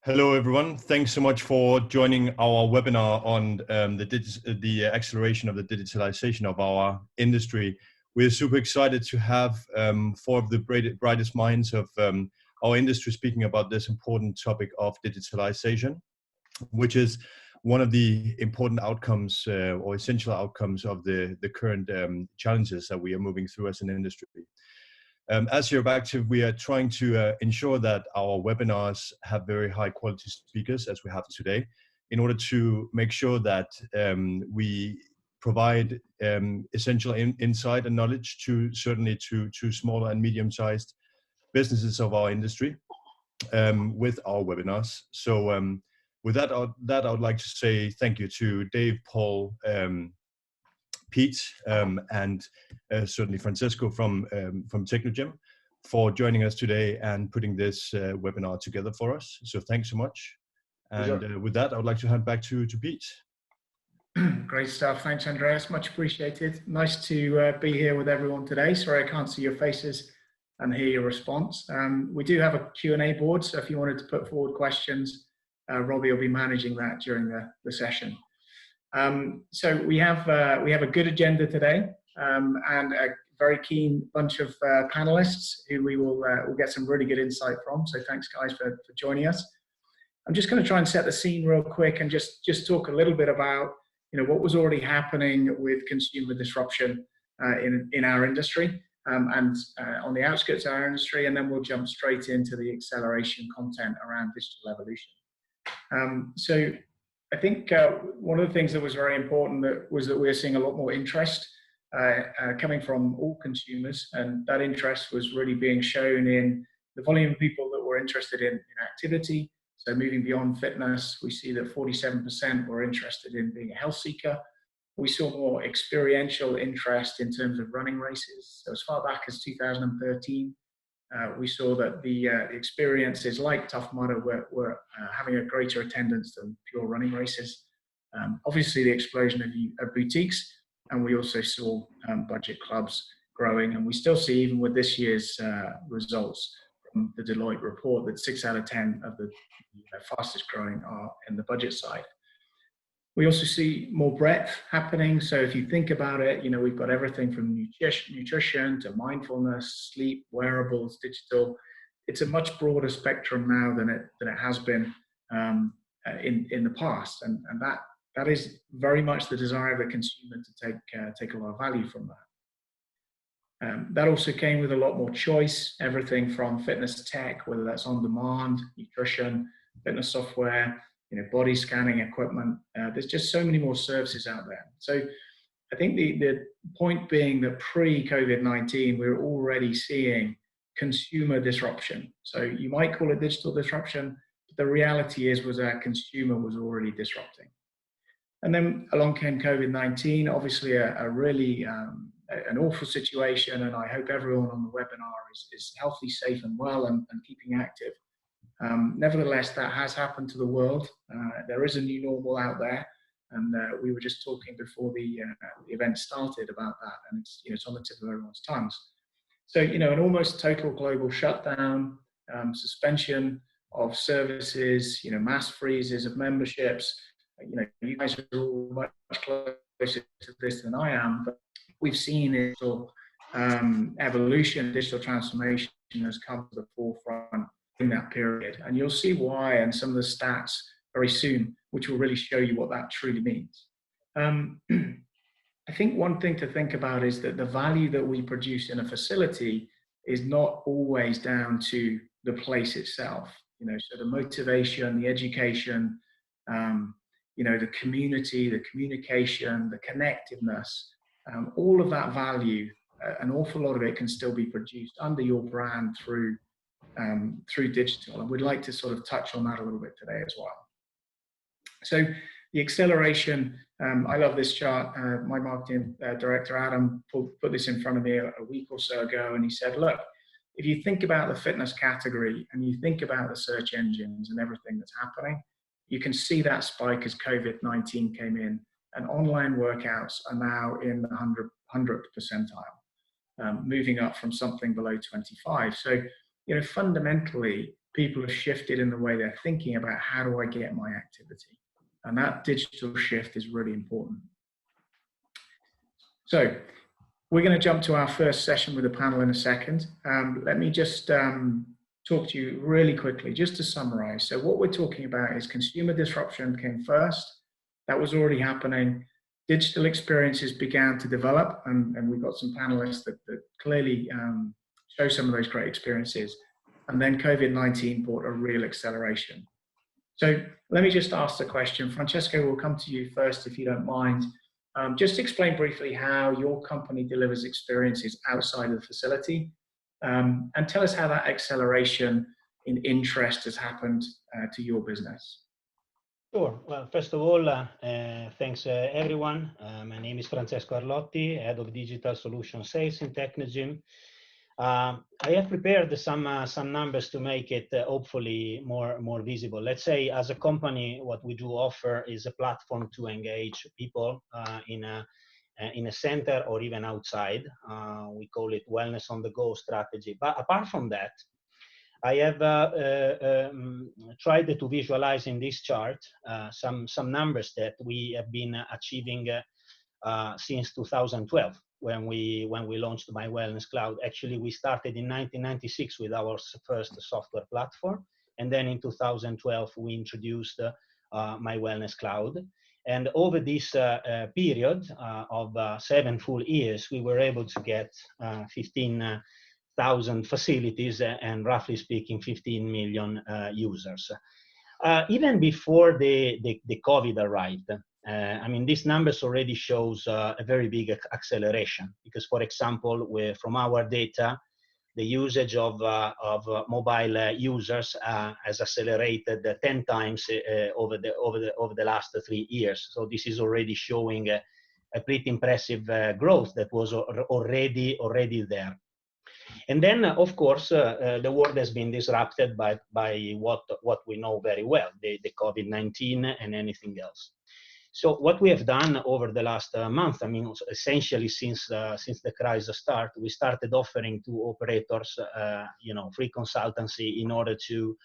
Hello, everyone. Thanks so much for joining our webinar on the acceleration of the digitalization of our industry. We're super excited to have four of the brightest minds of our industry speaking about this important topic of digitalization, which is one of the important outcomes or essential outcomes of the current challenges that we are moving through as an industry. As EuropeActive, we are trying to ensure that our webinars have very high quality speakers, as we have today, in order to make sure that we provide essential insight and knowledge to certainly to smaller and medium-sized businesses of our industry with our webinars. So with that, I would like to say thank you to Dave, Paul, Pete, and certainly Francesco from Technogym for joining us today and putting this webinar together for us. So thanks so much. And with that, I would like to hand back to Pete. Great stuff. Thanks, Andreas. Much appreciated. Nice to be here with everyone today. Sorry I can't see your faces and hear your response. We do have a Q&A board, so if you wanted to put forward questions, Robbie will be managing that during the session. So we have a good agenda today and a very keen bunch of panelists who we'll get some really good insight from. So thanks, guys, for joining us. I'm just going to try and set the scene real quick and just talk a little bit about what was already happening with consumer disruption in our industry and on the outskirts of our industry, and then we'll jump straight into the acceleration content around digital evolution. So I think one of the things that was very important was that we're seeing a lot more interest coming from all consumers, and that interest was really being shown in the volume of people that were interested in activity. So moving beyond fitness, we see that 47% were interested in being a health seeker. We saw more experiential interest in terms of running races. So as far back as 2013, we saw that the experiences like Tough Mudder were having a greater attendance than pure running races. Obviously, the explosion of boutiques, and we also saw budget clubs growing. And we still see, even with this year's results from the Deloitte report, that 6 out of 10 of the fastest growing are in the budget side. We also see more breadth happening. So if you think about it, we've got everything from nutrition to mindfulness, sleep, wearables, digital. It's a much broader spectrum now than it has been in the past, and that is very much the desire of the consumer to take a lot of value from that. That also came with a lot more choice, everything from fitness tech, whether that's on demand, nutrition, fitness software, body scanning equipment. There's just so many more services out there. So I think the point being that pre-COVID-19, we're already seeing consumer disruption. So you might call it digital disruption, but the reality was our consumer was already disrupting. And then along came COVID-19, obviously a really an awful situation, and I hope everyone on the webinar is healthy, safe, and well, and keeping active. Nevertheless, that has happened to the world. There is a new normal out there, and we were just talking before the event started about that, and it's on the tip of everyone's tongues. So an almost total global shutdown, suspension of services, mass freezes of memberships. You guys are all much closer to this than I am, but we've seen digital evolution, digital transformation has come to the forefront in that period, and you'll see why and some of the stats very soon, which will really show you what that truly means. I think one thing to think about is that the value that we produce in a facility is not always down to the place itself. So the motivation, the education, the community, the communication, the connectiveness, all of that value, an awful lot of it can still be produced under your brand through digital, and we'd like to sort of touch on that a little bit today as well. So the acceleration, I love this chart. My marketing director, Adam, put this in front of me a week or so ago, and he said, look, if you think about the fitness category and you think about the search engines and everything that's happening, you can see that spike as COVID-19 came in, and online workouts are now in the 100th percentile, moving up from something below 25. So fundamentally, people have shifted in the way they're thinking about how do I get my activity. And that digital shift is really important. So we're going to jump to our first session with the panel in a second. Let me just talk to you really quickly, just to summarize. So what we're talking about is consumer disruption came first. That was already happening. Digital experiences began to develop, and we've got some panelists that clearly show some of those great experiences. And then COVID-19 brought a real acceleration. So let me just ask the question. Francesco, we'll come to you first, if you don't mind. Just explain briefly how your company delivers experiences outside of the facility, and tell us how that acceleration in interest has happened to your business. Sure. Well, first of all, thanks everyone. My name is Francesco Arlotti, Head of Digital Solution Sales in Technogym. I have prepared some numbers to make it hopefully more visible. Let's say, as a company, what we do offer is a platform to engage people in a center or even outside. We call it wellness on the go strategy. But apart from that, I have tried to visualize in this chart some numbers that we have been achieving since 2012. When we launched My Wellness Cloud. Actually, we started in 1996 with our first software platform, and then in 2012 we introduced My Wellness Cloud. And over this period of 7 full years, we were able to get 15,000 facilities and, roughly speaking, 15 million users. Even before the COVID arrived, I mean, these numbers already shows a very big acceleration, because, for example, from our data, the usage of mobile users has accelerated 10 times over the last 3 years. So this is already showing a pretty impressive growth that was already there. And then, of course, the world has been disrupted by what we know very well, the COVID-19 and anything else. So what we have done over the last month, I mean, essentially since the crisis started, we started offering to operators, free consultancy in order to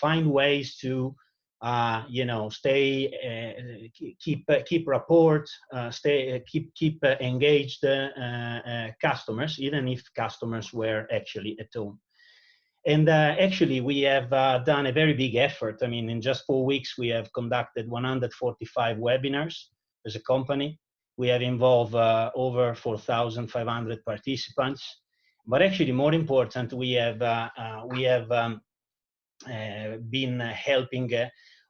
find ways to, keep rapport, keep engaged customers, even if customers were actually at home. And actually, we have done a very big effort. I mean, in just 4 weeks, we have conducted 145 webinars as a company. We have involved over 4,500 participants. But actually, more important, we have been helping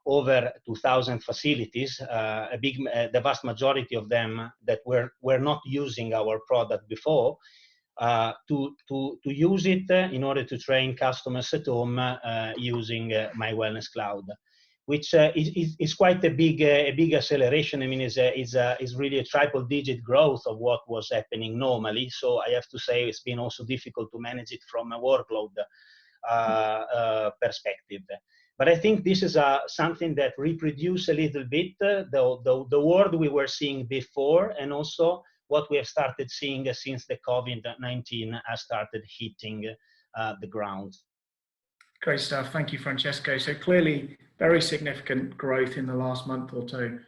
over 2,000 facilities, the vast majority of them that were not using our product before, to use it in order to train customers at home using My Wellness Cloud, which is quite a big acceleration. I mean, is really a triple-digit growth of what was happening normally. So I have to say it's been also difficult to manage it from a workload perspective. But I think this is something that reproduces a little bit the world we were seeing before, and also what we have started seeing since the COVID-19 has started hitting the ground. Great stuff. Thank you, Francesco. So clearly, very significant growth in the last month or two.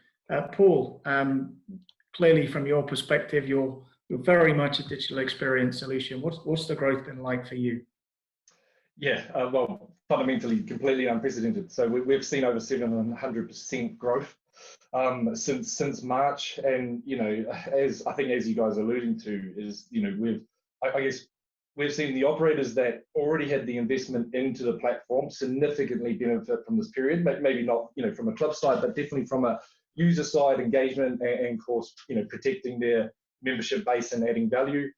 Paul, clearly from your perspective, you're very much a digital experience solution. What's the growth been like for you? Yeah, well, fundamentally, completely unprecedented. So we've seen over 700% growth since March, and as you guys are alluding to, is we've seen the operators that already had the investment into the platform significantly benefit from this period. Maybe not from a club side, but definitely from a user side engagement and of course protecting their membership base and adding value.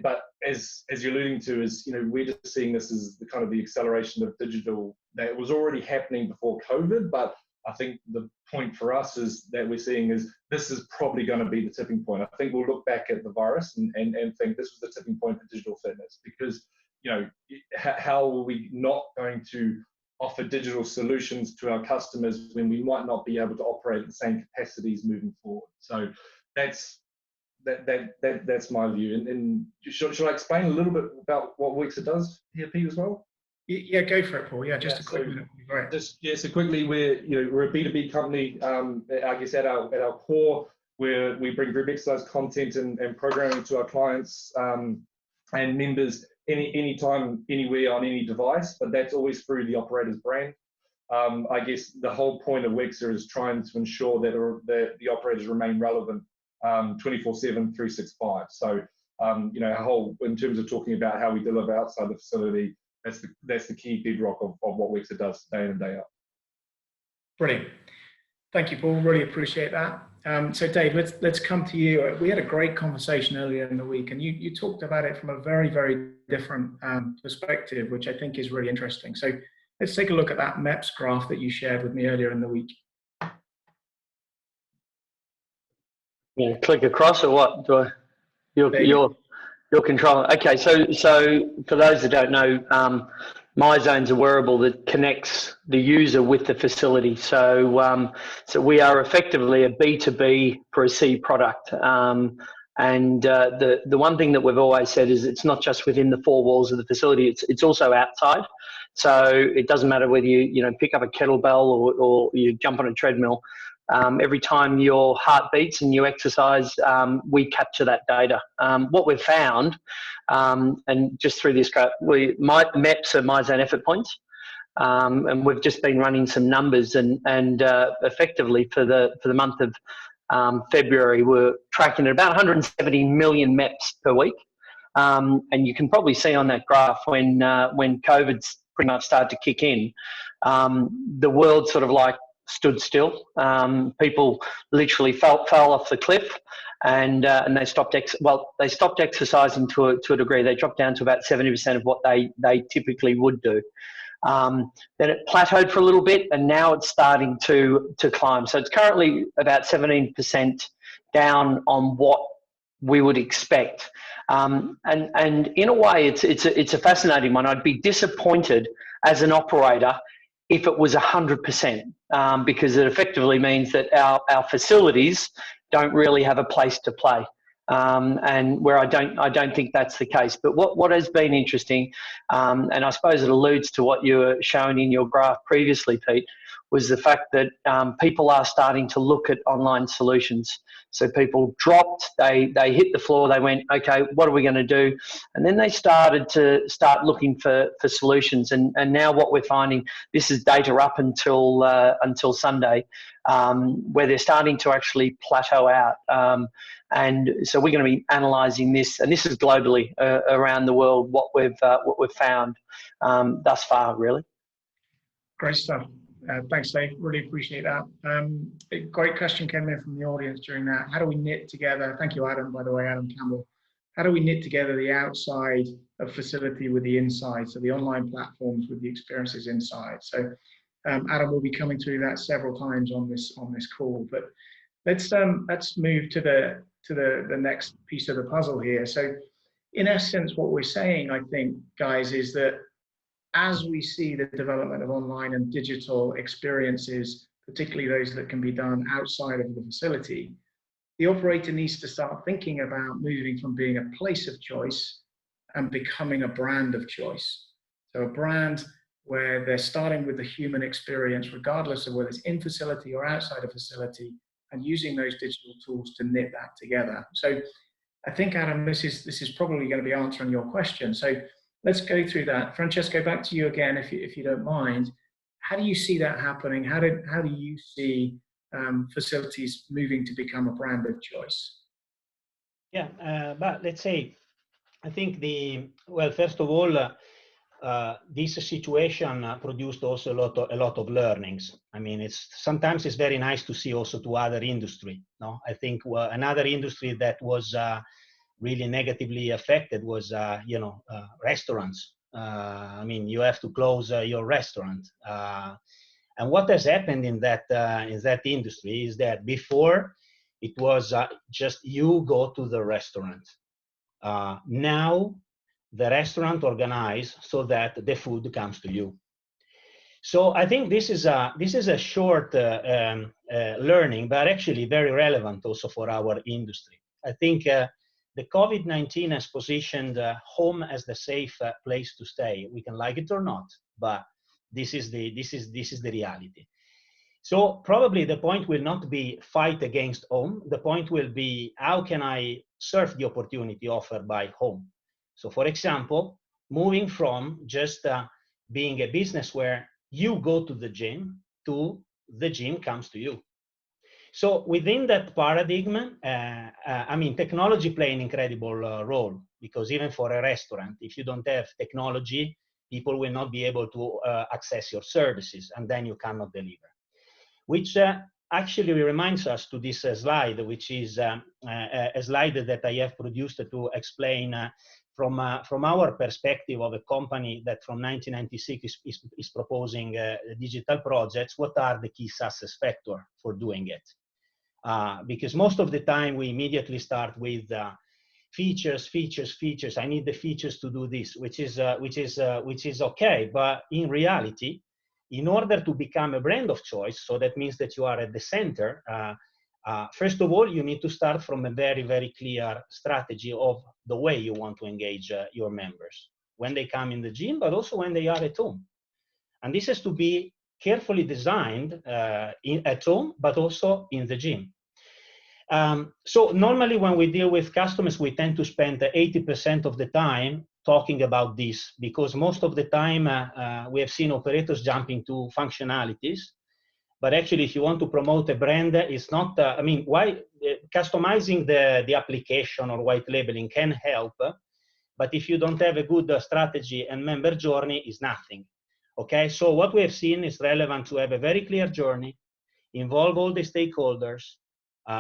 But as you're alluding to, is we're just seeing this as the kind of the acceleration of digital that was already happening before COVID. But I think the point for us is that we're seeing is this is probably going to be the tipping point. I think we'll look back at the virus and think this was the tipping point for digital fitness, because how are we not going to offer digital solutions to our customers when we might not be able to operate at the same capacities moving forward? So that's that's my view. And should I explain a little bit about what Wexer does here, Pete, as well? Yeah, go for it, Paul. Yeah, just a quick minute. Right. So quickly, we're a B2B company. I guess at our core, where we bring group exercise content and programming to our clients and members anytime, anywhere, on any device, but that's always through the operator's brand. I guess the whole point of Wexer is trying to ensure that the operators remain relevant 24/7, 365. So, our whole, in terms of talking about how we deliver outside the facility, that's the key bedrock of what Wexer does day in and day out. Brilliant. Thank you, Paul. Really appreciate that. So Dave, let's come to you. We had a great conversation earlier in the week, and you talked about it from a very, very different perspective, which I think is really interesting. So let's take a look at that MEPS graph that you shared with me earlier in the week. Yeah, click across or what? Do I? You're controlling. Okay, so for those that don't know, Myzone's a wearable that connects the user with the facility. So we are effectively a B2B for a C product. And the one thing that we've always said is it's not just within the four walls of the facility; it's also outside. So it doesn't matter whether you pick up a kettlebell or you jump on a treadmill. Every time your heart beats and you exercise, we capture that data. What we've found, and just through this graph, MEPS are Myzone effort points, and we've just been running some numbers, and effectively for the month of February, we're tracking at about 170 million MEPS per week. And you can probably see on that graph when COVID's pretty much started to kick in, the world sort of like stood still. People literally fell off the cliff, and they stopped exercising to a degree. They dropped down to about 70% of what they typically would do. Then it plateaued for a little bit, and now it's starting to climb. So it's currently about 17% down on what we would expect. And in a way, it's a fascinating one. I'd be disappointed as an operator if it was 100%, because it effectively means that our facilities don't really have a place to play. And where I don't think that's the case. But what has been interesting, and I suppose it alludes to what you were showing in your graph previously, Pete, was the fact that people are starting to look at online solutions. So people dropped, they hit the floor, they went, okay, what are we going to do? And then they started looking for solutions. And now what we're finding, this is data up until Sunday, where they're starting to actually plateau out. And so we're going to be analysing this, and this is globally around the world, what we've found thus far, really. Great stuff. Thanks, Dave. Really appreciate that. A great question came in from the audience during that. How do we knit together? Thank you, Adam, by the way, Adam Campbell. How do we knit together the outside of facility with the inside? So the online platforms with the experiences inside. So Adam will be coming through that several times on this call. But let's move to the next piece of the puzzle here. So in essence, what we're saying, I think, guys, is that as we see the development of online and digital experiences, particularly those that can be done outside of the facility, the operator needs to start thinking about moving from being a place of choice and becoming a brand of choice. So a brand where they're starting with the human experience, regardless of whether it's in facility or outside of facility, and using those digital tools to knit that together. So I think, Adam, this is probably going to be answering your question. So let's go through that. Francesco, back to you again, if you don't mind. How do you see that happening? How do you see facilities moving to become a brand of choice? Yeah, but let's say, I think first of all, this situation produced also a lot of learnings. I mean, sometimes it's very nice to see also to other industry. No, I think another industry that was really negatively affected was, restaurants. I mean, you have to close your restaurant. And what has happened in that industry is that before it was just you go to the restaurant. Now the restaurant organized so that the food comes to you. So I think this is a short learning, but actually very relevant also for our industry. I think the COVID-19 has positioned home as the safe place to stay. We can like it or not, but this is the reality. So probably the point will not be fight against home. The point will be, how can I serve the opportunity offered by home? So for example, moving from just being a business where you go to the gym to the gym comes to you. So within that paradigm, I mean, technology plays an incredible role, because even for a restaurant, if you don't have technology, people will not be able to access your services, and then you cannot deliver. Which actually reminds us to this slide, which is a slide that I have produced to explain from our perspective of a company that from 1996 is proposing digital projects. What are the key success factors for doing it? Because most of the time we immediately start with features. I need the features to do this, which is okay. But in reality, in order to become a brand of choice, so that means that you are at the center, first of all, you need to start from a very, very clear strategy of the way you want to engage your members when they come in the gym, but also when they are at home. And this has to be carefully designed at home, but also in the gym. So normally when we deal with customers, we tend to spend 80% of the time talking about this, because most of the time we have seen operators jumping to functionalities. But actually, if you want to promote a brand, it's not, I mean, why customizing the application or white labeling can help, but if you don't have a good strategy and member journey, is nothing. Okay, so what we have seen is relevant to have a very clear journey, involve all the stakeholders,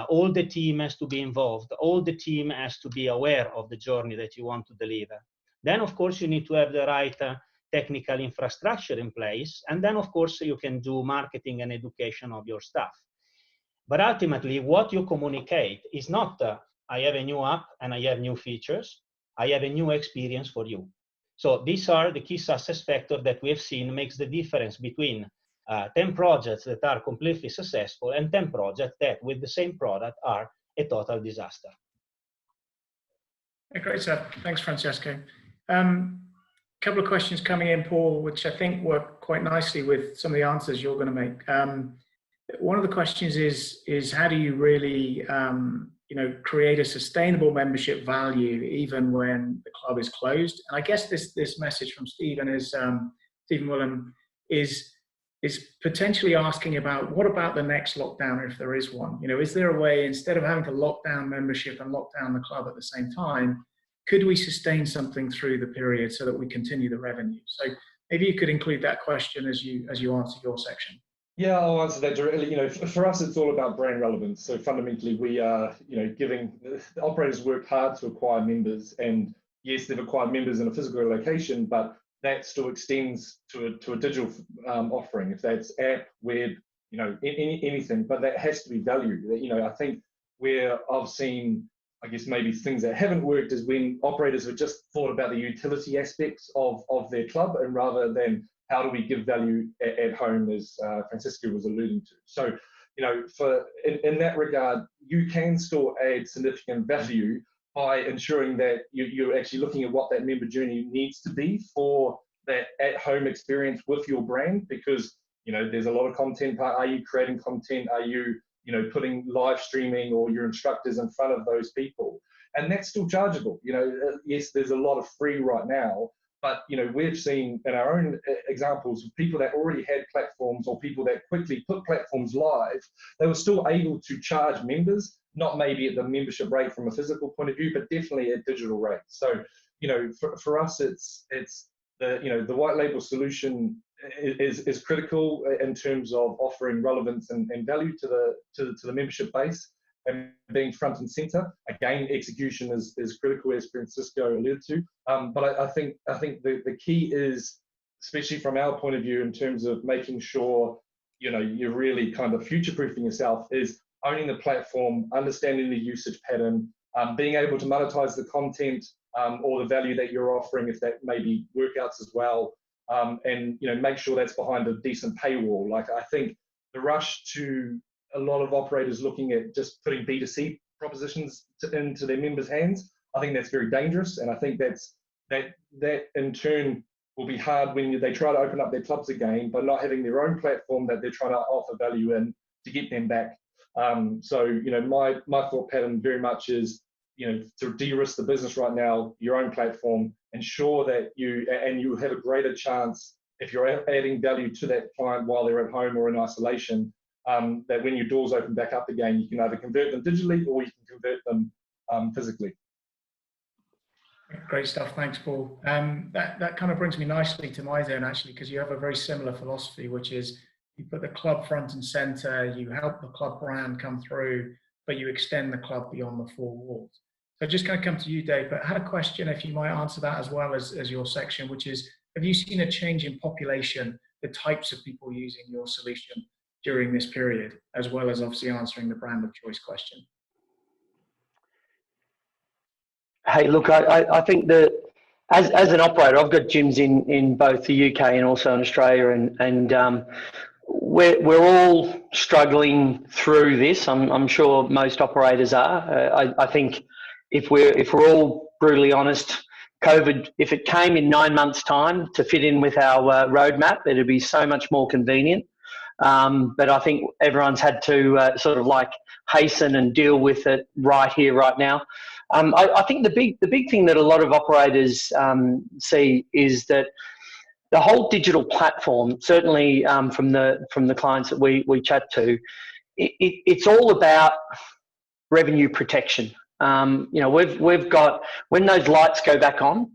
all the team has to be involved, all the team has to be aware of the journey that you want to deliver. Then, of course, you need to have the right technical infrastructure in place. And then, of course, you can do marketing and education of your staff. But ultimately, what you communicate is not, I have a new app and I have new features. I have a new experience for you. So these are the key success factors that we have seen makes the difference between 10 projects that are completely successful and 10 projects that with the same product are a total disaster. Great stuff. Thanks, Francesco. Couple of questions coming in, Paul, which I think work quite nicely with some of the answers you're going to make. One of the questions is how do you really create a sustainable membership value even when the club is closed? And I guess this message from Stephen is Stephen Willem is potentially asking about what about the next lockdown if there is one? Is there a way, instead of having to lock down membership and lock down the club at the same time, could we sustain something through the period so that we continue the revenue? So maybe you could include that question as you answer your section. Yeah, I'll answer that directly. For us, it's all about brand relevance. So fundamentally, we are, giving the operators work hard to acquire members, and yes, they've acquired members in a physical location, but that still extends to a digital offering. If that's app, web, anything, but that has to be valued. I think where I've seen, I guess maybe things that haven't worked is when operators have just thought about the utility aspects of their club, and rather than how do we give value at home, as Francesco was alluding to. So, in that regard, you can still add significant value by ensuring that you're actually looking at what that member journey needs to be for that at-home experience with your brand, because there's a lot of content. Are you creating content? Are you putting live streaming or your instructors in front of those people? And that's still chargeable. Yes, there's a lot of free right now, but we've seen in our own examples of people that already had platforms or people that quickly put platforms live, they were still able to charge members, not maybe at the membership rate from a physical point of view, but definitely at digital rate. So, for us, it's the white label solution is critical in terms of offering relevance and value to the membership base and being front and center. Again, execution is critical, as Francesco alluded to. But I think the key is, especially from our point of view, in terms of making sure you're really kind of future-proofing yourself, is owning the platform, understanding the usage pattern, being able to monetize the content or the value that you're offering, if that may be workouts as well. And make sure that's behind a decent paywall. Like, I think the rush to a lot of operators looking at just putting B2C propositions into their members' hands, I think that's very dangerous, and I think that in turn will be hard when they try to open up their clubs again by not having their own platform that they're trying to offer value in to get them back. So, you know, my thought pattern very much is, you know, to de-risk the business right now, your own platform, ensure that you have a greater chance if you're adding value to that client while they're at home or in isolation, that when your doors open back up again, you can either convert them digitally or you can convert them physically. Great stuff. Thanks, Paul. That kind of brings me nicely to Myzone, actually, because you have a very similar philosophy, which is you put the club front and center, you help the club brand come through, but you extend the club beyond the four walls. So just kind of come to you, Dave, but I had a question, if you might answer that as well as your section, which is, have you seen a change in population, the types of people using your solution during this period, as well as obviously answering the brand of choice question? Hey, look, I think that as an operator, I've got gyms in both the UK and also in Australia, and we're all struggling through this. I'm sure most operators are. I think if we're all brutally honest, COVID, if it came in 9 months' time to fit in with our roadmap, it'd be so much more convenient. But I think everyone's had to sort of like hasten and deal with it right here, right now. I think the big thing that a lot of operators see is that the whole digital platform, certainly from the clients that we chat to, it's all about revenue protection. You know, we've got, when those lights go back on,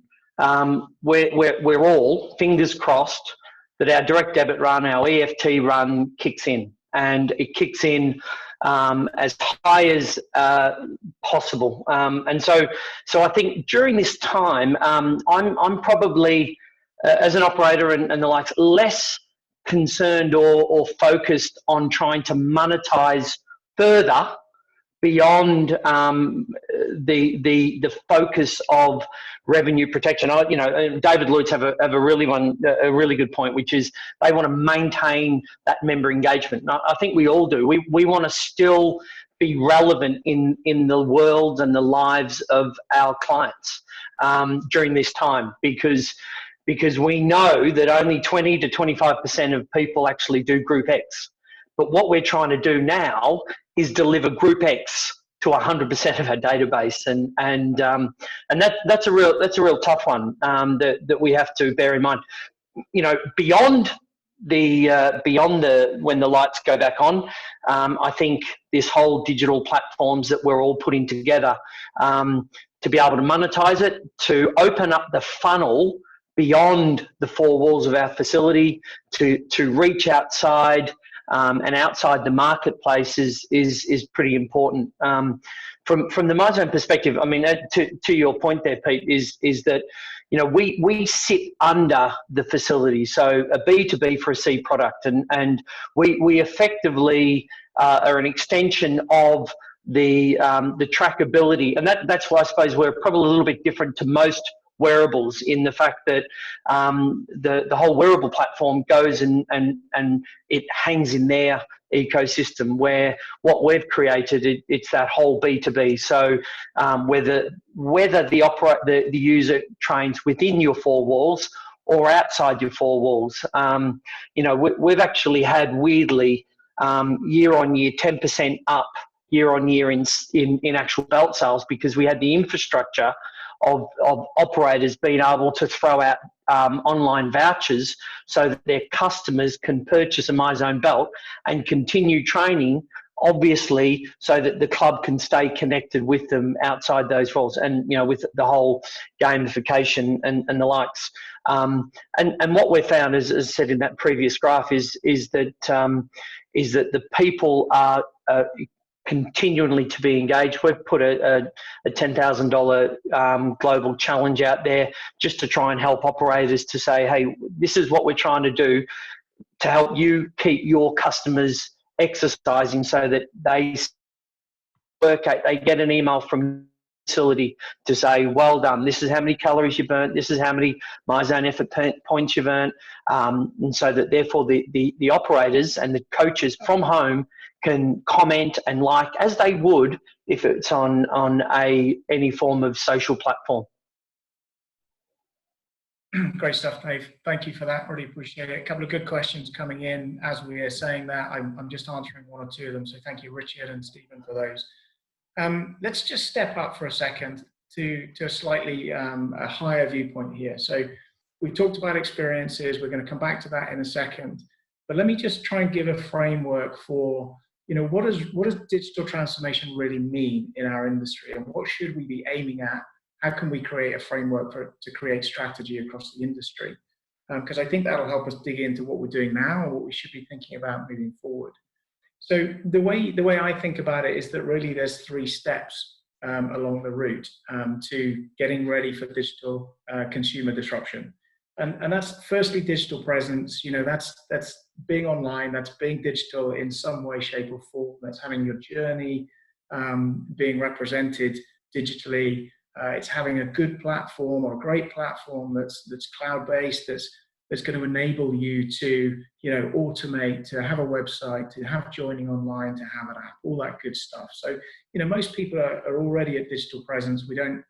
we're all fingers crossed that our direct debit run, our EFT run kicks in, and it kicks in as high as possible. And so I think during this time, I'm probably, as an operator and the likes, less concerned or focused on trying to monetize further beyond the focus of revenue protection. You know, David Lutz have a really good point, which is they want to maintain that member engagement. And I think we all do. We want to still be relevant in the world and the lives of our clients during this time, because we know that only 20 to 25% of people actually do Group X. But what we're trying to do now is deliver Group X to 100% of our database, and that's a real tough one that we have to bear in mind. You know, beyond the when the lights go back on, I think this whole digital platforms that we're all putting together to be able to monetize it, to open up the funnel beyond the four walls of our facility, to reach outside. And outside the marketplace is pretty important. From the Myzone perspective, I mean, to your point there, Pete, is that, you know, we sit under the facility, so a B2B for a C product, and we effectively are an extension of the trackability, and that's why I suppose we're probably a little bit different to most wearables, in the fact that the whole wearable platform goes and it hangs in their ecosystem, where what we've created, it's that whole B2B. So whether the user trains within your four walls or outside your four walls, you know, we've actually had, weirdly, year on year 10% up year on year in actual belt sales, because we had the infrastructure of operators being able to throw out online vouchers so that their customers can purchase a Myzone belt and continue training, obviously, so that the club can stay connected with them outside those walls, and, you know, with the whole gamification and the likes. And what we've found, as said in that previous graph, is that the people are continually to be engaged. We've put a $10,000 global challenge out there just to try and help operators to say, hey, this is what we're trying to do to help you keep your customers exercising, so that they get an email from facility to say, well done, this is how many calories you burnt, this is how many Myzone effort points you've earned, and so that therefore the operators and the coaches from home can comment and like as they would if it's on any form of social platform. Great stuff, Dave. Thank you for that. Really appreciate it. A couple of good questions coming in as we are saying that. I'm just answering one or two of them. So thank you, Richard and Stephen, for those. Let's just step up for a second to a slightly a higher viewpoint here. So we've talked about experiences. We're going to come back to that in a second. But let me just try and give a framework for, what does digital transformation really mean in our industry, and what should we be aiming at? How can we create a framework to create strategy across the industry? Because I think that'll help us dig into what we're doing now and what we should be thinking about moving forward. So the way I think about it is that really there's 3 steps along the route to getting ready for digital consumer disruption. And that's firstly digital presence. That's being online, that's being digital in some way, shape or form, that's having your journey being represented digitally. It's having a good platform or a great platform that's cloud-based, that's going to enable you to automate, to have a website, to have joining online, to have an app, all that good stuff. So most people are already at digital presence. We don't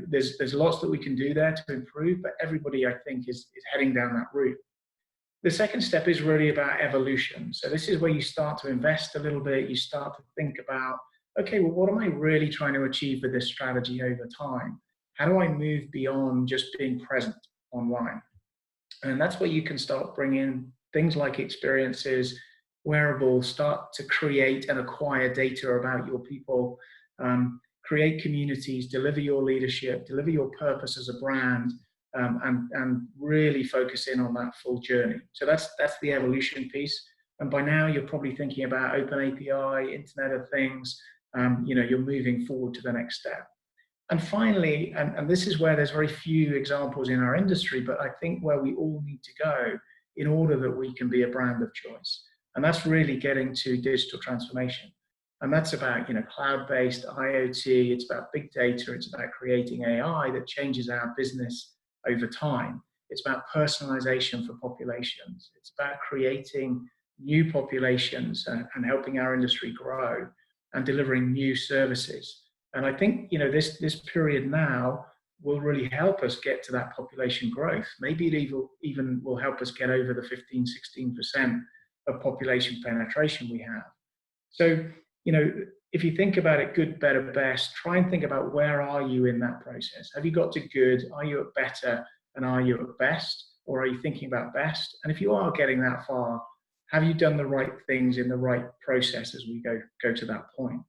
there's lots that we can do there to improve, but everybody I think is heading down that route. The second step is really about evolution. So this is where you start to invest a little bit. You start to think about, okay, well, what am I really trying to achieve with this strategy over time? How do I move beyond just being present online? And that's where you can start bringing things like experiences, wearables, start to create and acquire data about your people, create communities, deliver your leadership, deliver your purpose as a brand, and really focus in on that full journey. So that's the evolution piece. And by now you're probably thinking about open API, Internet of Things. You're moving forward to the next step. And finally, and this is where there's very few examples in our industry, but I think where we all need to go in order that we can be a brand of choice. And that's really getting to digital transformation. And that's about, cloud-based IoT, it's about big data, it's about creating AI that changes our business over time. It's about personalization for populations. It's about creating new populations and helping our industry grow and delivering new services. And I think, this period now will really help us get to that population growth. Maybe it even will help us get over the 15, 16% of population penetration we have. So, if you think about it, good, better, best, try and think about where are you in that process? Have you got to good? Are you at better? And are you at best? Or are you thinking about best? And if you are getting that far, have you done the right things in the right process as we go to that point?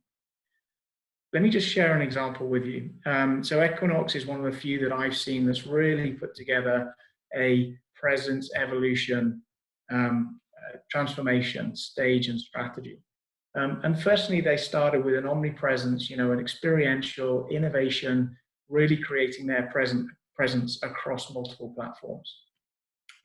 Let me just share an example with you. So Equinox is one of the few that I've seen that's really put together a presence, evolution, transformation, stage and strategy. And firstly, they started with an omnipresence, an experiential innovation, really creating their presence across multiple platforms.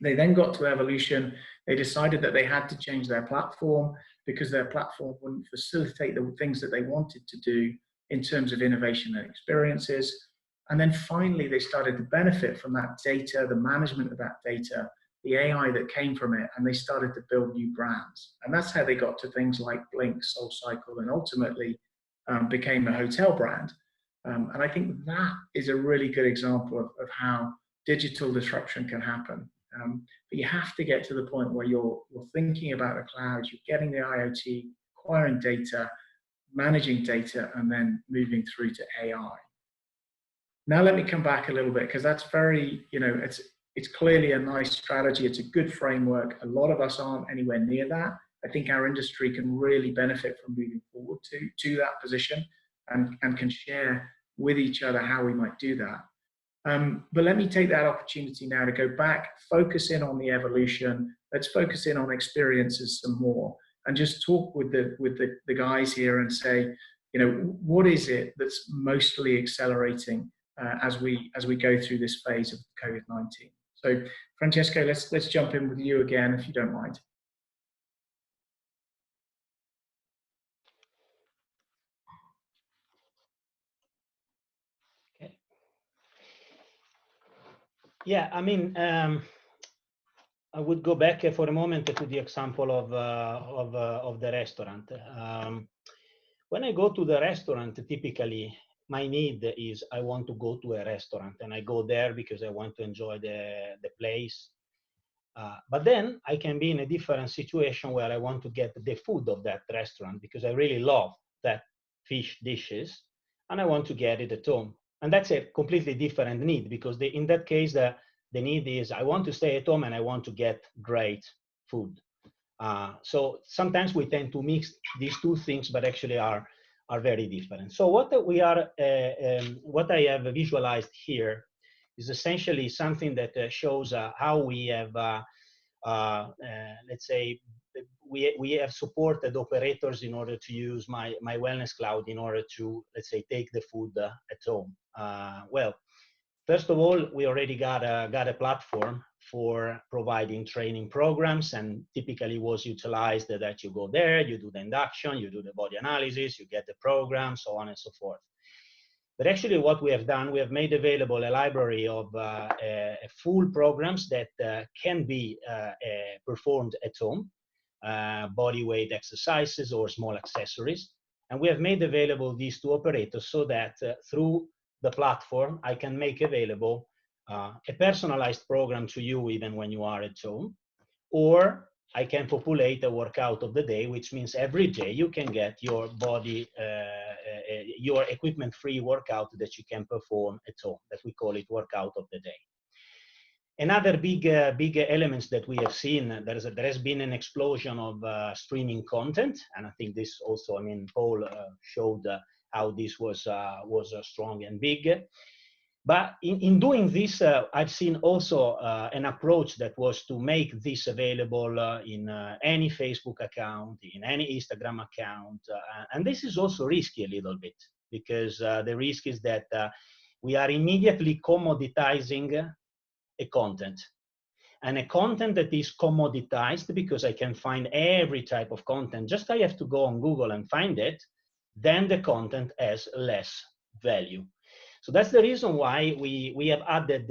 They then got to evolution. They decided that they had to change their platform because their platform wouldn't facilitate the things that they wanted to do in terms of innovation and experiences. And then finally, they started to benefit from that data, the management of that data, the AI that came from it, and they started to build new brands. And that's how they got to things like Blink, SoulCycle, and ultimately became a hotel brand. And I think that is a really good example of how digital disruption can happen. But you have to get to the point where you're thinking about the cloud, you're getting the IoT, acquiring data, managing data, and then moving through to AI. Now let me come back a little bit, because that's very, it's clearly a nice strategy. It's a good framework. A lot of us aren't anywhere near that. I think our industry can really benefit from moving forward to that position and can share with each other how we might do that. But let me take that opportunity now to go back, focus in on the evolution. Let's focus in on experiences some more and just talk with the guys here and say, what is it that's mostly accelerating as we go through this phase of COVID-19? So Francesco, let's jump in with you again, if you don't mind. Yeah, I mean, I would go back for a moment to the example of the restaurant. When I go to the restaurant, typically my need is I want to go to a restaurant, and I go there because I want to enjoy the place. But then I can be in a different situation where I want to get the food of that restaurant because I really love that fish dishes, and I want to get it at home. And that's a completely different need, because in that case, the need is I want to stay at home and I want to get great food. So sometimes we tend to mix these two things, but actually are very different. So what what I have visualized here is essentially something that shows how we have, let's say, we have supported operators in order to use my wellness cloud in order to, let's say, take the food at home. Well, first of all, we already got a platform for providing training programs, and typically was utilized that you go there, you do the induction, you do the body analysis, you get the program, so on and so forth. But actually what we have done, we have made available a library of full programs that can be performed at home, body weight exercises or small accessories. And we have made available these to operators so that through the platform, I can make available a personalized program to you even when you are at home, or I can populate a workout of the day, which means every day you can get your body, your equipment-free workout that you can perform at home, that we call it workout of the day. Another big elements that we have seen, there has been an explosion of streaming content, and I think this also, I mean, Paul showed how this was strong and big. But in doing this, I've seen also an approach that was to make this available in any Facebook account, in any Instagram account. And this is also risky a little bit, because the risk is that we are immediately commoditizing a content. And a content that is commoditized, because I can find every type of content, just I have to go on Google and find it, then the content has less value. So that's the reason why we have added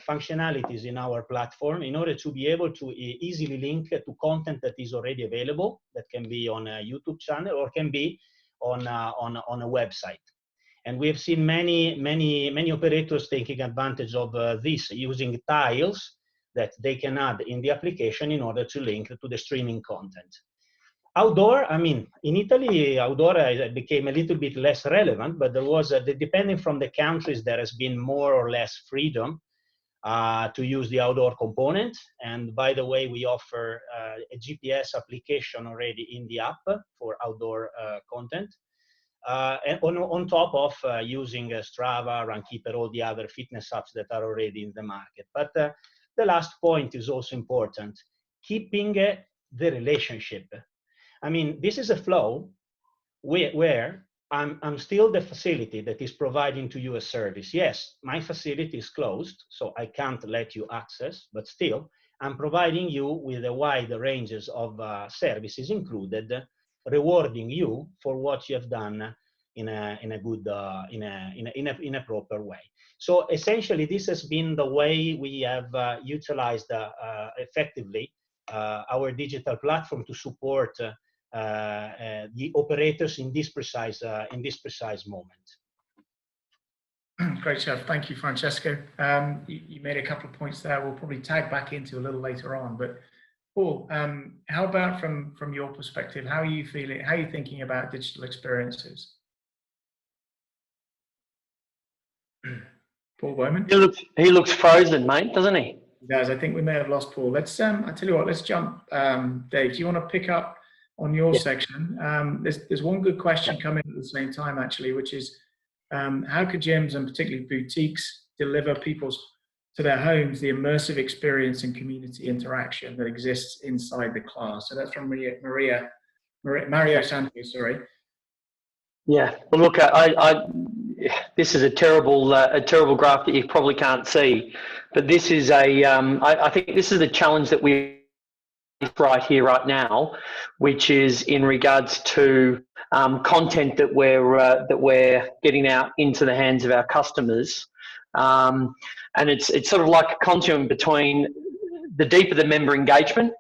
functionalities in our platform in order to be able to easily link to content that is already available, that can be on a YouTube channel or can be on a website. And we have seen many operators taking advantage of this, using tiles that they can add in the application in order to link to the streaming content. Outdoor, I mean, in Italy, outdoor became a little bit less relevant, but there was, depending from the countries, there has been more or less freedom to use the outdoor component. And by the way, we offer a GPS application already in the app for outdoor content. And on top of using Strava, Runkeeper, all the other fitness apps that are already in the market. But the last point is also important, keeping the relationship. I mean, this is a flow where I'm still the facility that is providing to you a service. Yes, my facility is closed, so I can't let you access, but still, I'm providing you with a wide ranges of services included, rewarding you for what you have done in a good, in a proper way. So essentially, this has been the way we have utilized effectively our digital platform to support the operators in this precise moment. Great stuff. Thank you, Francesco. You made a couple of points there. We'll probably tag back into a little later on. But Paul, how about from your perspective? How are you feeling? How are you thinking about digital experiences? Paul Bowman. He looks frozen, mate, doesn't he? He does. I think we may have lost Paul. Let's. I tell you what. Let's jump. Dave, do you want to pick up on your section? There's one good question coming at the same time, actually, which is how could gyms and particularly boutiques deliver to their homes the immersive experience and community interaction that exists inside the class? So that's from Mario Santos. Sorry. Yeah. Well, look, this is a terrible graph that you probably can't see, but this is I think this is the challenge that we right here, right now, which is in regards to content that we're getting out into the hands of our customers. And it's sort of like a continuum between the deeper the member engagement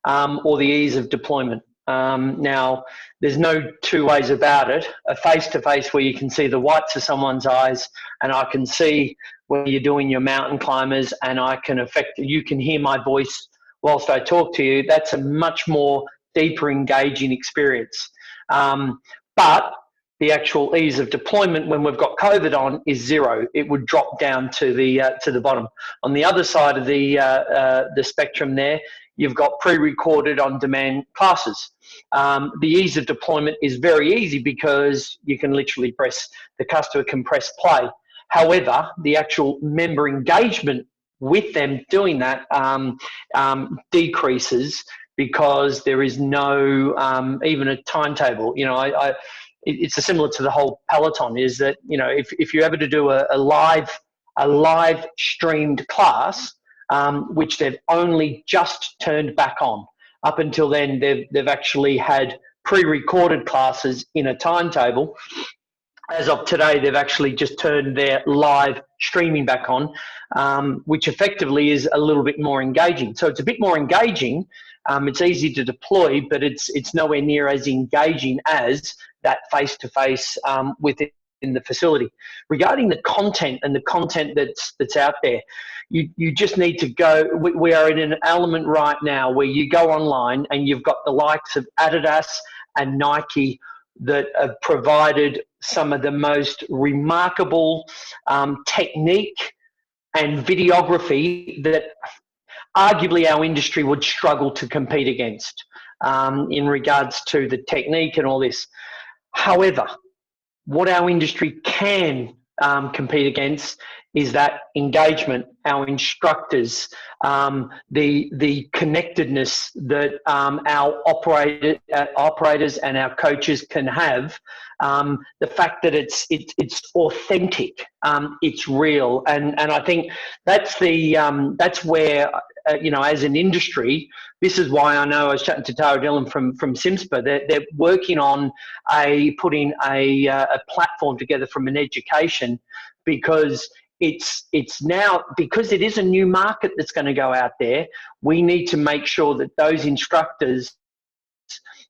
or the ease of deployment. Now, there's no two ways about it. A face-to-face where you can see the whites of someone's eyes, and I can see when you're doing your mountain climbers, and you can hear my voice whilst I talk to you. That's a much more deeper engaging experience. But the actual ease of deployment when we've got COVID on is zero. It would drop down to the bottom. On the other side of the spectrum there, you've got pre-recorded on-demand classes. The ease of deployment is very easy because you can literally the customer can press play. However, the actual member engagement with them doing that decreases because there is no even a timetable. It's similar to the whole Peloton, is that, if you're ever to do a live streamed class, which they've only just turned back on. Up until then, they've actually had pre-recorded classes in a timetable. As of today, they've actually just turned their live streaming back on, which effectively is a little bit more engaging. So it's a bit more engaging. It's easy to deploy, but it's nowhere near as engaging as that face-to-face within the facility. Regarding the content and the content that's out there, you just need to go. We are in an element right now where you go online and you've got the likes of Adidas and Nike that have provided some of the most remarkable technique and videography that arguably our industry would struggle to compete against in regards to the technique and all this. However, what our industry can compete against is that engagement, our instructors, the connectedness that our operators and our coaches can have, the fact that it's authentic, it's real, and I think that's where as an industry, this is why I know I was chatting to Tara Dillon from SIMSPA. They're working on putting a platform together from an education, because it's now, because it is a new market that's going to go out there. We need to make sure that those instructors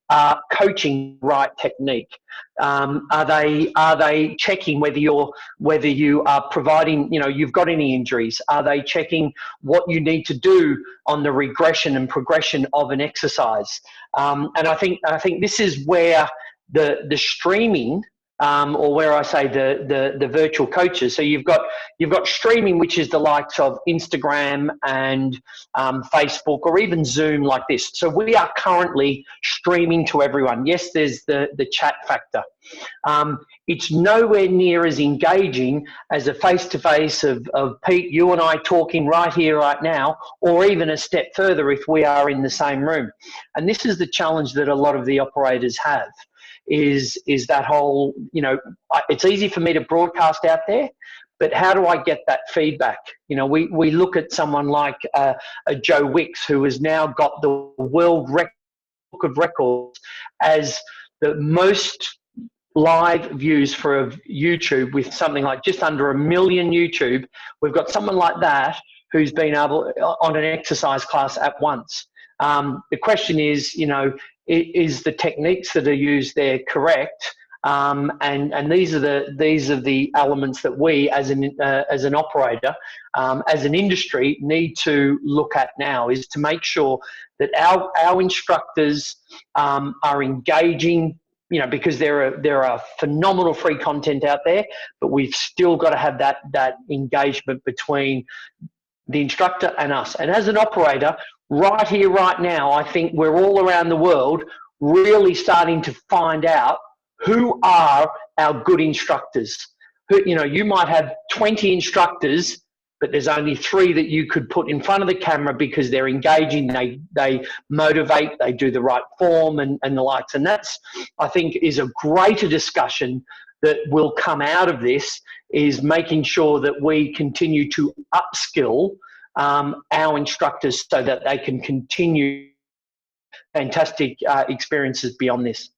are coaching right technique. Are they checking whether you are providing, you've got any injuries? Are they checking what you need to do on the regression and progression of an exercise? And I think this is where the streaming, or where I say the virtual coaches. So you've got streaming, which is the likes of Instagram and Facebook, or even Zoom like this. So we are currently streaming to everyone. Yes, there's the chat factor. It's nowhere near as engaging as a face-to-face of Pete, you and I talking right here, right now, or even a step further if we are in the same room. And this is the challenge that a lot of the operators have. Is that whole, it's easy for me to broadcast out there, but how do I get that feedback? We look at someone like a Joe Wicks, who has now got the world book of records as the most live views for YouTube, with something like just under 1 million YouTube. We've got someone like that who's been able on an exercise class at once. The question is, is the techniques that are used there correct? And these are the elements that we, as an operator, as an industry, need to look at now, is to make sure that our instructors are engaging. Because there are phenomenal free content out there, but we've still got to have that engagement between the instructor and us. And as an operator, right here, right now, I think we're all around the world really starting to find out who are our good instructors. You might have 20 instructors, but there's only 3 that you could put in front of the camera because they're engaging, they motivate, they do the right form and the likes. And that's, I think, is a greater discussion that will come out of this, is making sure that we continue to upskill our instructors so that they can continue fantastic experiences beyond this.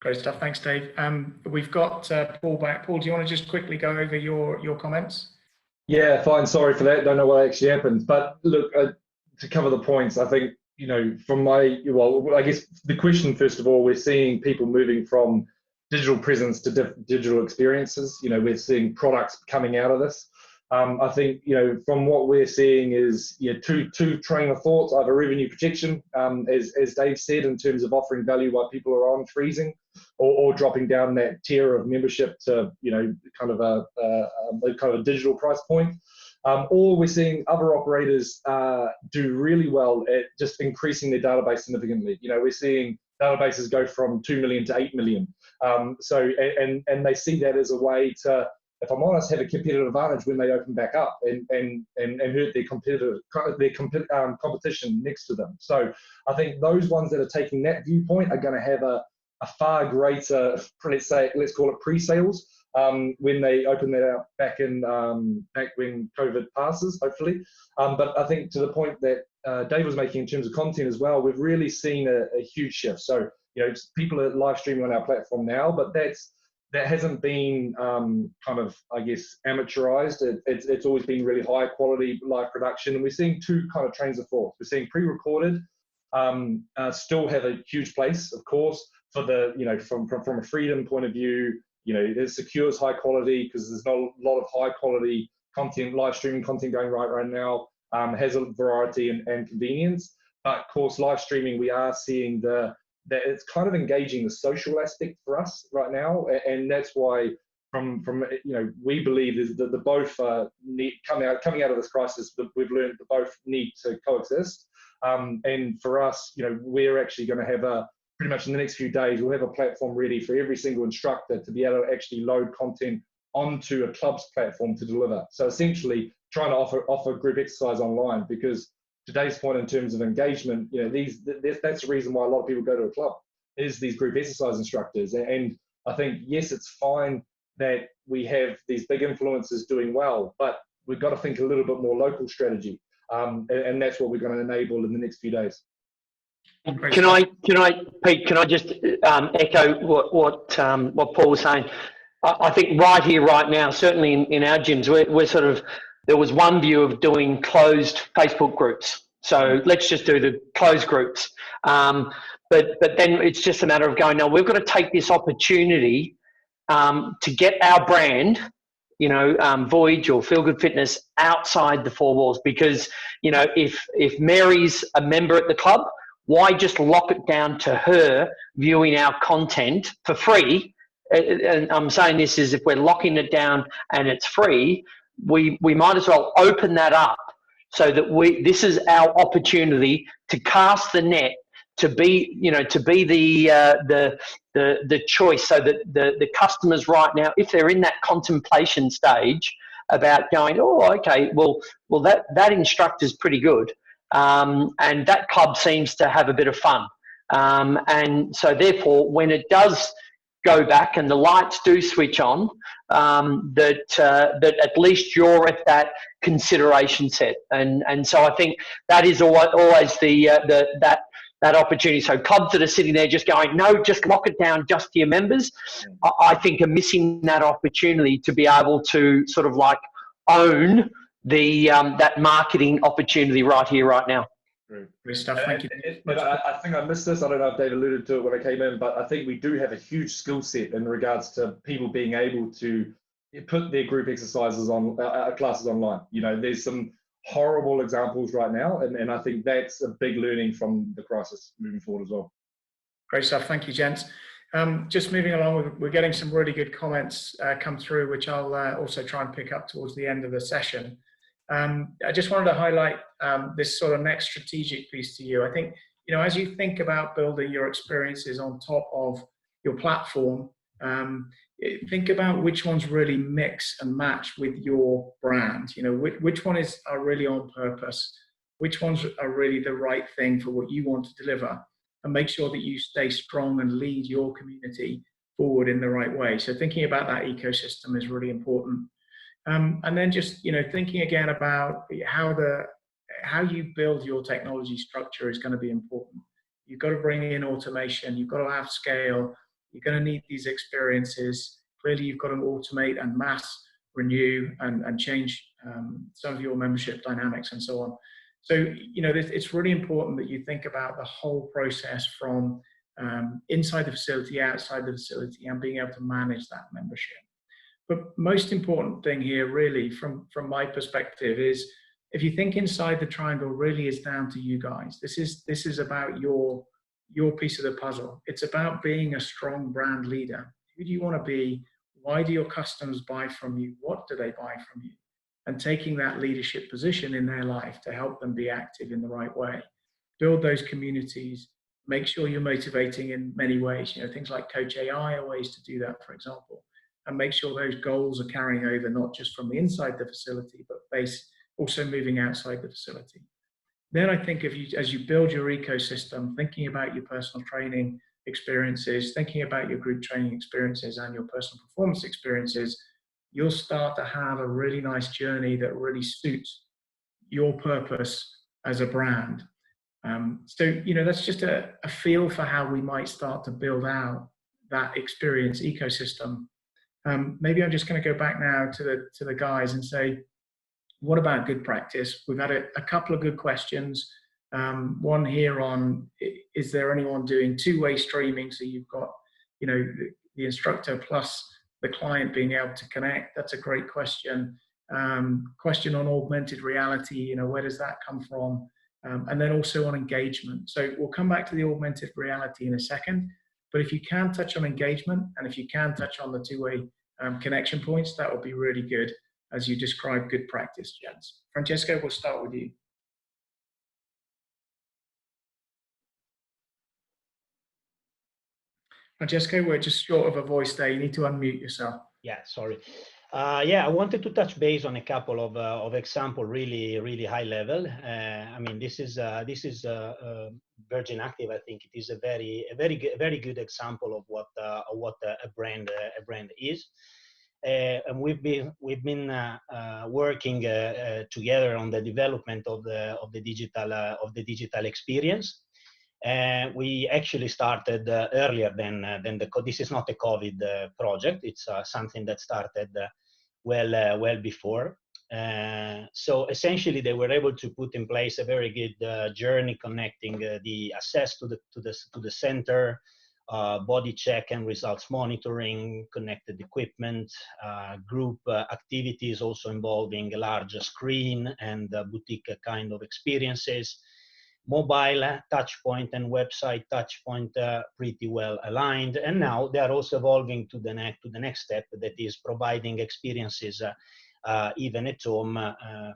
Great stuff. Thanks, Dave. We've got Paul back. Paul, do you want to just quickly go over your comments? Yeah, fine. Sorry for that. Don't know what actually happened. But look, to cover the points, I think, from I guess the question, first of all, we're seeing people moving from digital presence to digital experiences. We're seeing products coming out of this. I think, from what we're seeing is two train of thoughts, either revenue projection, as Dave said, in terms of offering value while people are on freezing, or dropping down that tier of membership to, kind of a digital price point. Or we're seeing other operators do really well at just increasing their database significantly. We're seeing databases go from 2 million to 8 million. And they see that as a way to, if I'm honest, have a competitive advantage when they open back up and hurt their competition next to them. So I think those ones that are taking that viewpoint are going to have a far greater, let's call it pre-sales, when they open that out back when COVID passes, hopefully. But I think to the point that Dave was making in terms of content as well, we've really seen a huge shift. So, people are live streaming on our platform now, but that hasn't been kind of, I guess, amateurized. It's always been really high quality live production. And we're seeing two kind of trains of thought. We're seeing pre-recorded still have a huge place, of course, for the, from a freedom point of view. It secures high quality because there's not a lot of high quality content, live streaming content going right now. Has a variety and convenience. But of course, live streaming, we are seeing that it's kind of engaging the social aspect for us right now, and that's why from we believe is that the both need coming out of this crisis, we've learned that both need to coexist. And for us, we're actually going to have pretty much in the next few days, we'll have a platform ready for every single instructor to be able to actually load content onto a club's platform to deliver. So essentially trying to offer group exercise online, because today's point in terms of engagement, that's the reason why a lot of people go to a club, is these group exercise instructors. And I think, yes, it's fine that we have these big influencers doing well, but we've got to think a little bit more local strategy. And that's what we're going to enable in the next few days. Can I, Pete? Can I just echo what Paul was saying? I think right here, right now, certainly in our gyms, we're sort of, there was one view of doing closed Facebook groups. So let's just do the closed groups. But then it's just a matter of going, no, we've got to take this opportunity to get our brand, Voyage or Feel Good Fitness outside the four walls. Because, if Mary's a member at the club, why just lock it down to her viewing our content for free? And I'm saying this is, if we're locking it down and it's free, we might as well open that up so that this is our opportunity to cast the net, to be the choice, so that the customers right now, if they're in that contemplation stage about going, oh, okay, well that instructor's pretty good, and that club seems to have a bit of fun, and so therefore when it does go back and the lights do switch on, that at least you're at that consideration set, and so I think that is always that opportunity. So clubs that are sitting there just going, no, just lock it down just to your members, I think are missing that opportunity to be able to sort of like own that marketing opportunity right here, right now. Great stuff. Thank you. I think I missed this. I don't know if Dave alluded to it when I came in, but I think we do have a huge skill set in regards to people being able to put their group exercises on classes online. There's some horrible examples right now, and I think that's a big learning from the crisis moving forward as well. Great stuff. Thank you, gents. Just moving along, we're getting some really good comments come through, which I'll also try and pick up towards the end of the session. I just wanted to highlight this sort of next strategic piece to you. I think, as you think about building your experiences on top of your platform, think about which ones really mix and match with your brand. Which ones are really on purpose, which ones are really the right thing for what you want to deliver, and make sure that you stay strong and lead your community forward in the right way. So thinking about that ecosystem is really important. And then just, thinking again about how you build your technology structure is going to be important. You've got to bring in automation, you've got to have scale, You're going to need these experiences. Clearly, you've got to automate and mass renew and change some of your membership dynamics and so on. So, you know, it's really important that you think about the whole process from inside the facility, outside the facility, and being able to manage that membership. But most important thing here, really, from my perspective, is if you think inside the triangle, really is down to you guys. This is about your piece of the puzzle. It's about being a strong brand leader. Who do you want to be? Why do your customers buy from you? What do they buy from you? And taking that leadership position in their life to help them be active in the right way. Build those communities. Make sure you're motivating in many ways. You know, things like Coach AI are ways to do that, for example. And make sure those goals are carrying over, not just from the inside the facility, but also moving outside the facility. Then I think as you build your ecosystem, thinking about your personal training experiences, thinking about your group training experiences and your personal performance experiences, you'll start to have a really nice journey that really suits your purpose as a brand. So, you know, that's just a feel for how we might start to build out that experience ecosystem. Maybe I'm just going to go back now to the guys and say, what about good practice? We've had a couple of good questions. One here on, is there anyone doing two-way streaming? So you've got, you know, the instructor plus the client being able to connect. That's a great question. Question on augmented reality, you know, where does that come from? And then also on engagement. So we'll come back to the augmented reality in a second, but if you can touch on engagement and if you can touch on the two-way connection points, that would be really good as you describe good practice, gents. Francesco, we'll start with you. Francesco, we're just short of a voice there. You need to unmute yourself. Yeah, sorry. Yeah, I wanted to touch base on a couple of example, really high level. I mean, this is Virgin Active. I think it is a very good example of what a brand is. And we've been working together on the development of the digital experience. We actually started earlier than this is not a COVID project. It's something that started well before. So essentially, they were able to put in place a very good journey connecting the access to the center, body check and results monitoring, connected equipment, group activities also involving a larger screen and boutique kind of experiences. Mobile touch point and website touch point pretty well aligned, and now they are also evolving to the next step, that is providing experiences even at home,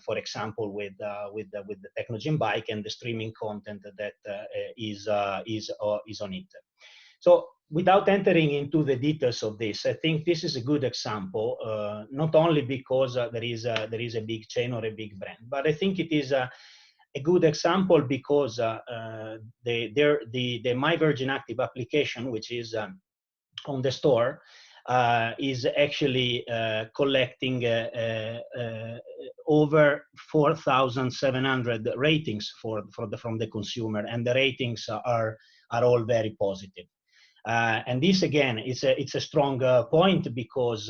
for example with the Technogym bike and the streaming content that is on it. So without entering into the details of this, I think this is a good example, not only because there is a big chain or a big brand, but I think it is a good example because the My Virgin Active application, which is on the store, is actually collecting over 4,700 ratings from the consumer, and the ratings are all very positive. And this again, it's a strong point, because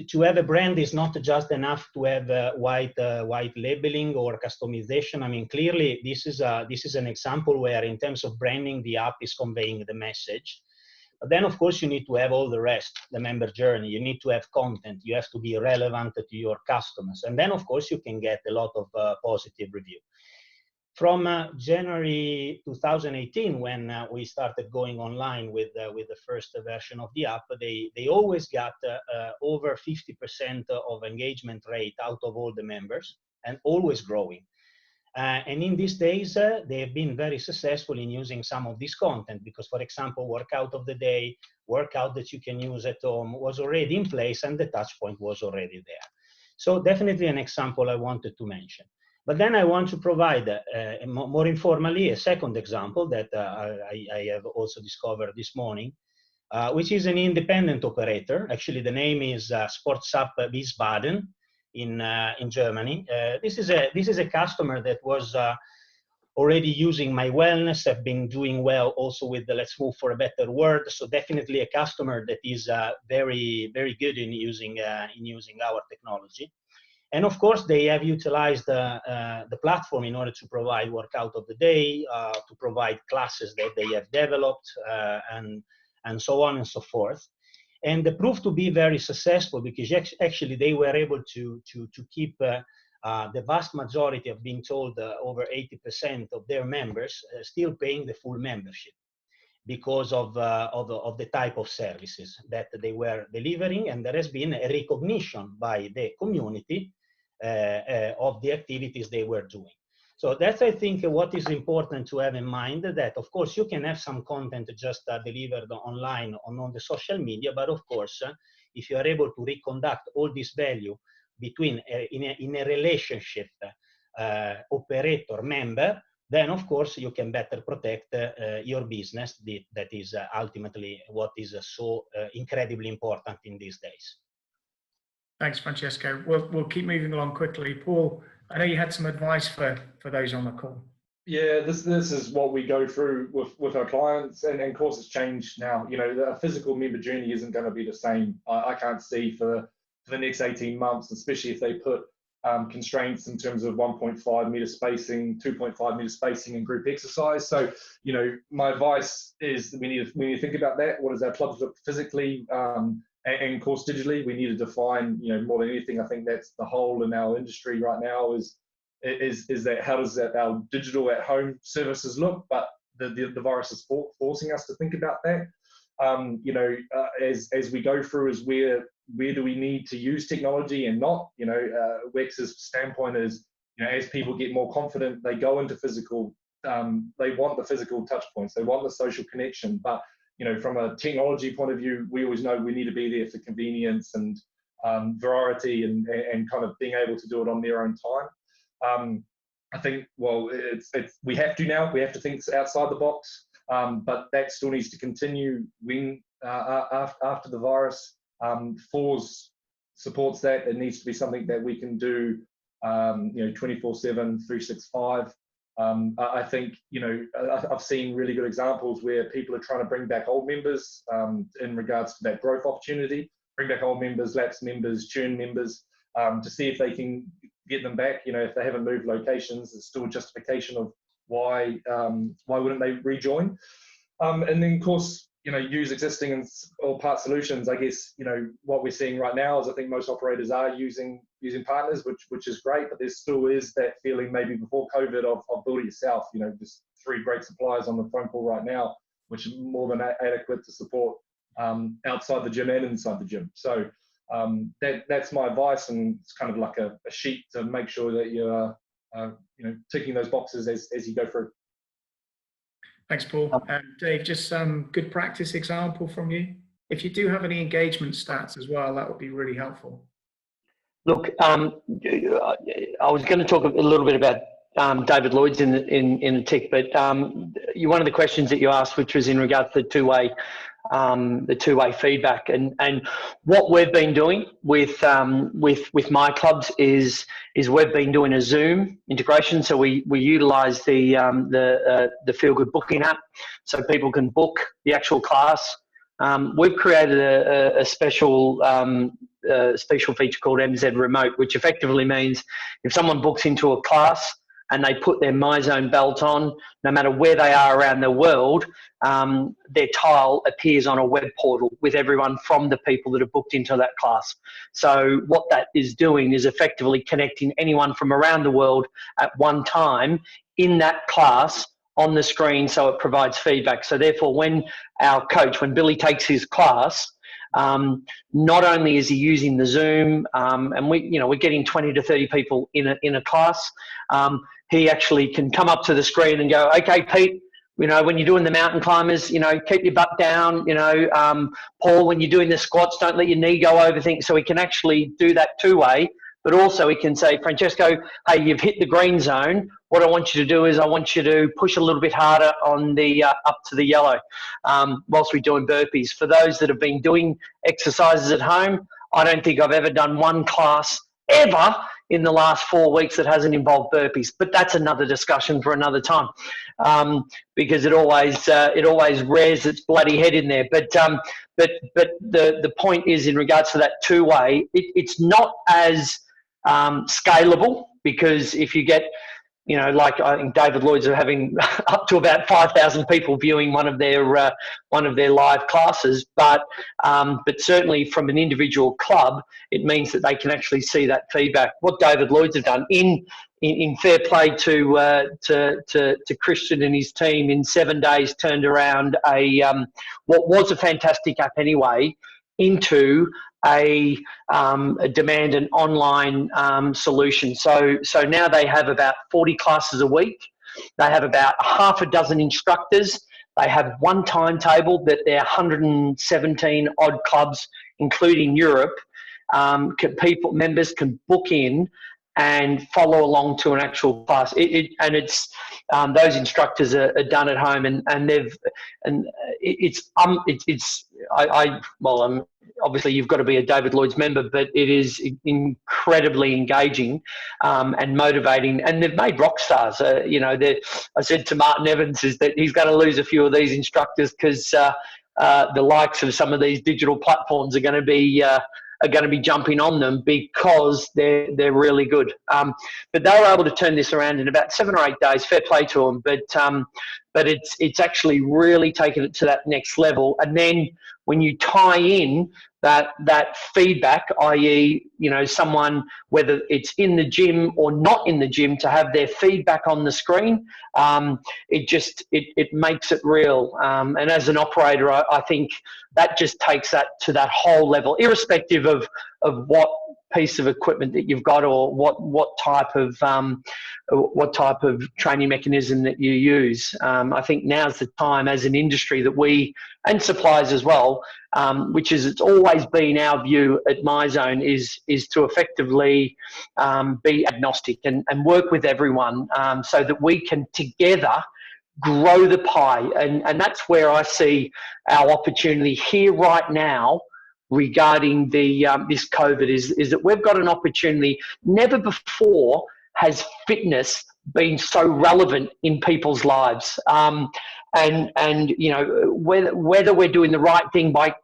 to have a brand is not just enough to have white labeling or customization. I mean, clearly this is an example where, in terms of branding, the app is conveying the message. But then, of course, you need to have all the rest, the member journey. You need to have content. You have to be relevant to your customers, and then, of course, you can get a lot of positive review. From January 2018, when we started going online with the first version of the app, they always got over 50% of engagement rate out of all the members, and always growing. And in these days, they have been very successful in using some of this content, because, for example, workout of the day, workout that you can use at home was already in place, and the touch point was already there. So definitely an example I wanted to mention. But then I want to provide more informally a second example that I have also discovered this morning, which is an independent operator. Actually, the name is Sports App Wiesbaden in Germany. This is a customer that was already using My Wellness, have been doing well also with the Let's Move for a Better World. So definitely a customer that is very, very good in using our technology. And of course, they have utilized the platform in order to provide workout of the day, to provide classes that they have developed, and so on and so forth. And they proved to be very successful because actually they were able to keep the vast majority, of being told over 80% of their members still paying the full membership because of the type of services that they were delivering. And there has been a recognition by the community of the activities they were doing. So that's, I think, what is important to have in mind, that of course you can have some content just delivered online on the social media, but of course, if you are able to reconduct all this value between in a relationship operator member, then of course you can better protect your business. That is ultimately what is so incredibly important in these days. Thanks, Francesco. We'll keep moving along quickly. Paul, I know you had some advice for those on the call. Yeah, this is what we go through with our clients, and of course it's changed now. You know, the physical member journey isn't going to be the same. I can't see for the next 18 months, especially if they put constraints in terms of 1.5 meter spacing, 2.5 meter spacing in group exercise. So, you know, my advice is that we need to think about that. What does our clubs look physically? And of course, digitally, we need to define, you know, more than anything, I think that's the hole in our industry right now is that how does our digital at home services look? But the virus is forcing us to think about that. You know, as we go through, is where do we need to use technology and not? You know, Wexer's standpoint is, you know, as people get more confident, they go into physical. They want the physical touch points. They want the social connection, but you know, from a technology point of view, we always know we need to be there for convenience and variety and kind of being able to do it on their own time. I think, well, we have to now. We have to think outside the box, but that still needs to continue when after the virus. FORS supports that. It needs to be something that we can do, you know, 24/7, 365. I think, you know, I've seen really good examples where people are trying to bring back old members in regards to that growth opportunity, bring back old members, lapsed members, churn members, to see if they can get them back. You know, if they haven't moved locations, there's still a justification of why wouldn't they rejoin? And then, of course, you know, use existing and all part solutions. I guess, you know, what we're seeing right now is I think most operators are using partners, which is great, but there still is that feeling maybe before COVID of build it yourself. You know, just 3 great suppliers on the phone call right now, which is more than adequate to support outside the gym and inside the gym. So that's my advice, and it's kind of like a sheet to make sure that you're you know, ticking those boxes as you go through. Thanks, Paul. Dave, just some good practice example from you. If you do have any engagement stats as well, that would be really helpful. Look, I was going to talk a little bit about David Lloyd's in the tick, but one of the questions that you asked, which was in regards to the two-way feedback, and what we've been doing with my clubs is we've been doing a Zoom integration. So we utilize the Feel Good booking app, so people can book the actual class. We've created a special feature called MZ Remote, which effectively means if someone books into a class and they put their Myzone belt on, no matter where they are around the world, their tile appears on a web portal with everyone from the people that have booked into that class. So what that is doing is effectively connecting anyone from around the world at one time in that class on the screen, so it provides feedback. So therefore, when our coach, when Billy takes his class, not only is he using the Zoom, and we're getting 20 to 30 people in a class, he actually can come up to the screen and go, okay, Pete, you know, when you're doing the mountain climbers, you know, keep your butt down, you know, Paul, when you're doing the squats, don't let your knee go over things. So he can actually do that two-way, but also he can say, Francesco, hey, you've hit the green zone. What I want you to do is I want you to push a little bit harder on the up to the yellow whilst we're doing burpees. For those that have been doing exercises at home, I don't think I've ever done one class ever in the last 4 weeks that hasn't involved burpees. But that's another discussion for another time, because it always rears its bloody head in there. But the point is, in regards to that two-way, it's not as scalable, because if you get, you know, like I think David Lloyd's are having up to about 5,000 people viewing one of their live classes, but certainly from an individual club, it means that they can actually see that feedback. What David Lloyd's have done, in fair play to Christian and his team, in 7 days turned around what was a fantastic app anyway into a demand and online solution. So now they have about 40 classes a week. They have about half a dozen instructors. They have one timetable that their 117 odd clubs, including Europe, members can book in and follow along to an actual class. Those instructors are done at home, obviously you've got to be a David Lloyd's member, but it is incredibly engaging and motivating, and they've made rock stars. I said to Martin Evans is that he's going to lose a few of these instructors, because the likes of some of these digital platforms are going to be jumping on them, because they're really good. But they were able to turn this around in about 7 or 8 days. Fair play to them. But it's actually really taken it to that next level. And then when you tie in that feedback, i.e., you know, someone, whether it's in the gym or not in the gym, to have their feedback on the screen, it makes it real. And as an operator, I think that just takes that to that whole level, irrespective of what piece of equipment that you've got, or what type of training mechanism that you use. I think now's the time as an industry that we, and suppliers as well, which is, it's always been our view at Myzone, is to effectively be agnostic and work with everyone, so that we can together grow the pie. And that's where I see our opportunity here right now regarding this COVID, is that we've got an opportunity. Never before has fitness been so relevant in people's lives. And you know, whether we're doing the right thing by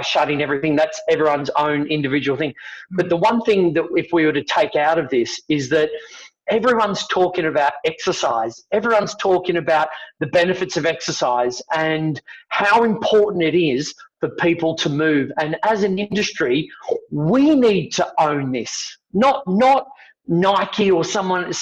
shutting everything, that's everyone's own individual thing. But the one thing that if we were to take out of this is that everyone's talking about exercise. Everyone's talking about the benefits of exercise and how important it is for people to move. And as an industry, we need to own this. Not Nike or someone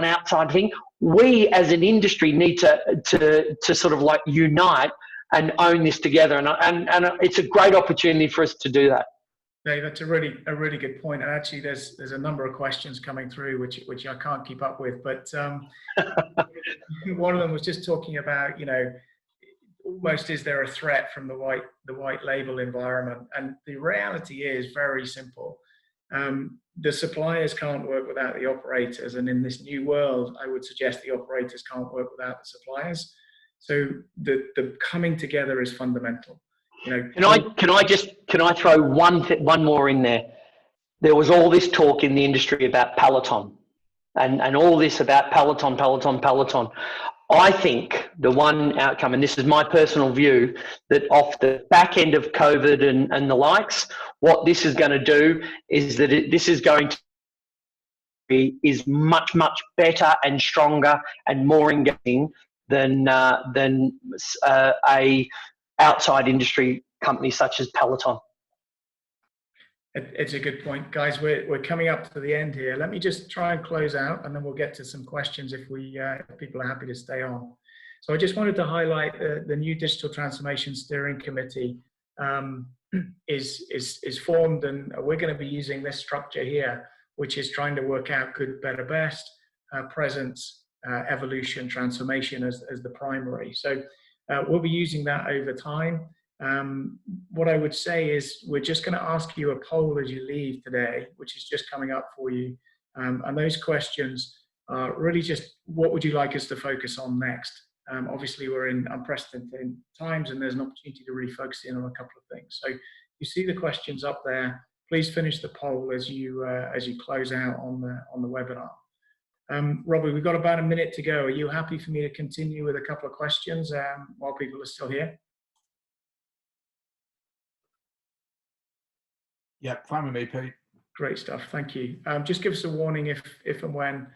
outside thing. We as an industry need to sort of like unite and own this together. And it's a great opportunity for us to do that. Dave, that's a really good point. And actually, there's a number of questions coming through which I can't keep up with. But one of them was just talking about, you know, almost, is there a threat from the white label environment? And the reality is very simple. The suppliers can't work without the operators, and in this new world, I would suggest the operators can't work without the suppliers. So the coming together is fundamental. You know, can I throw one more in there? There was all this talk in the industry about Peloton, and all this about Peloton. I think the one outcome, and this is my personal view, that off the back end of COVID and the likes, what this is going to do is that this is going to be much better and stronger and more engaging than a outside industry company such as Peloton. It's a good point, guys. We're coming up to the end here. Let me just try and close out, and then we'll get to some questions if people are happy to stay on. So I just wanted to highlight the new Digital Transformation Steering Committee is formed, and we're going to be using this structure here, which is trying to work out good, better, best, presence, evolution, transformation as the primary. So we'll be using that over time. What I would say is we're just going to ask you a poll as you leave today, which is just coming up for you. And those questions are really just, what would you like us to focus on next? Obviously, we're in unprecedented times, and there's an opportunity to really focus in on a couple of things. So you see the questions up there. please finish the poll as you close out on the webinar. Robbie, we've got about a minute to go. Are you happy for me to continue with a couple of questions while people are still here? Yeah, fine with me, Pete. Great stuff. Thank you. Just give us a warning if and when.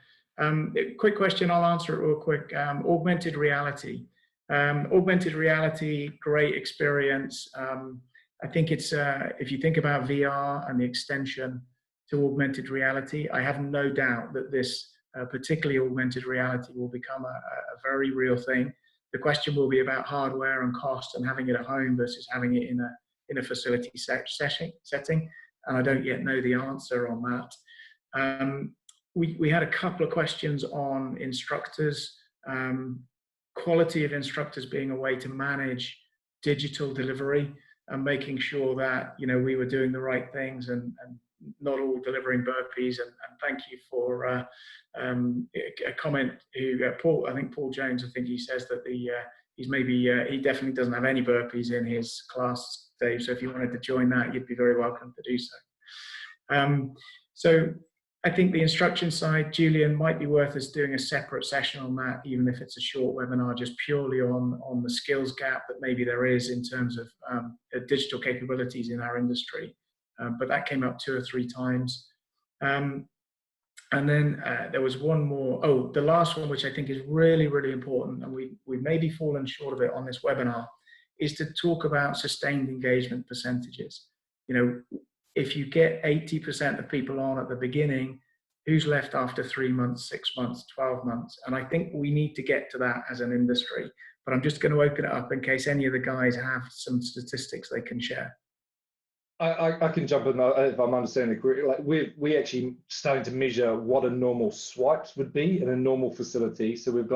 Quick question, I'll answer it real quick. Augmented reality. Augmented reality, great experience. I think it's, if you think about VR and the extension to augmented reality, I have no doubt that this particularly augmented reality will become a very real thing. The question will be about hardware and cost and having it at home versus having it in a facility setting, and I don't yet know the answer on that. We had a couple of questions on instructors, quality of instructors being a way to manage digital delivery and making sure that, you know, we were doing the right things and not all delivering burpees. And thank you for a comment. Paul, I think Paul Jones, I think he says that he's maybe he definitely doesn't have any burpees in his class, Dave. So if you wanted to join that, you'd be very welcome to do so. So I think the instruction side, Julian, might be worth us doing a separate session on that, even if it's a short webinar, just purely on the skills gap that maybe there is in terms of digital capabilities in our industry. But that came up 2 or 3 times. And then there was one more. Oh, the last one, which I think is really, really important, and we've maybe fallen short of it on this webinar, is to talk about sustained engagement percentages. You know, if you get 80% of people on at the beginning, who's left after 3 months, 6 months, 12 months? And I think we need to get to that as an industry. But I'm just going to open it up in case any of the guys have some statistics they can share. I can jump in if I'm understanding it correctly. Like we're actually starting to measure what a normal swipes would be in a normal facility. So we've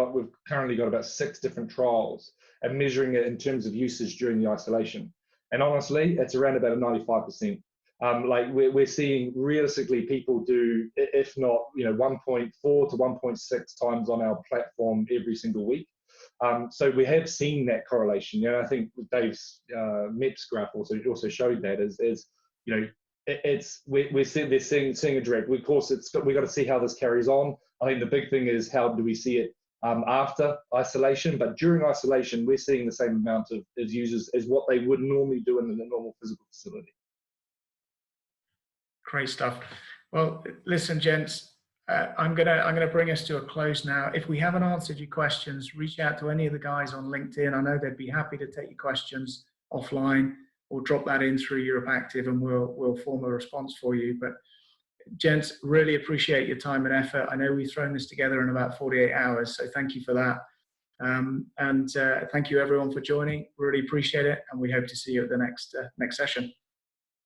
currently got about 6 different trials and measuring it in terms of usage during the isolation. And honestly, it's around about a 95%. Like we're seeing realistically people do, if not, you know, 1.4 to 1.6 times on our platform every single week. So we have seen that correlation. You know, I think Dave's MEPS graph also showed that is you know, we're seeing a direct. Of course, we got to see how this carries on. I think the big thing is how do we see it after isolation, but during isolation, we're seeing the same amount of users as what they would normally do in a normal physical facility. Great stuff. Well, listen, gents, I'm gonna bring us to a close now. If we haven't answered your questions, reach out to any of the guys on LinkedIn. I know they'd be happy to take your questions offline or drop that in through EuropeActive, and we'll form a response for you. But gents, really appreciate your time and effort. I know we've thrown this together in about 48 hours, so thank you for that. And thank you everyone for joining. Really appreciate it, and we hope to see you at the next session.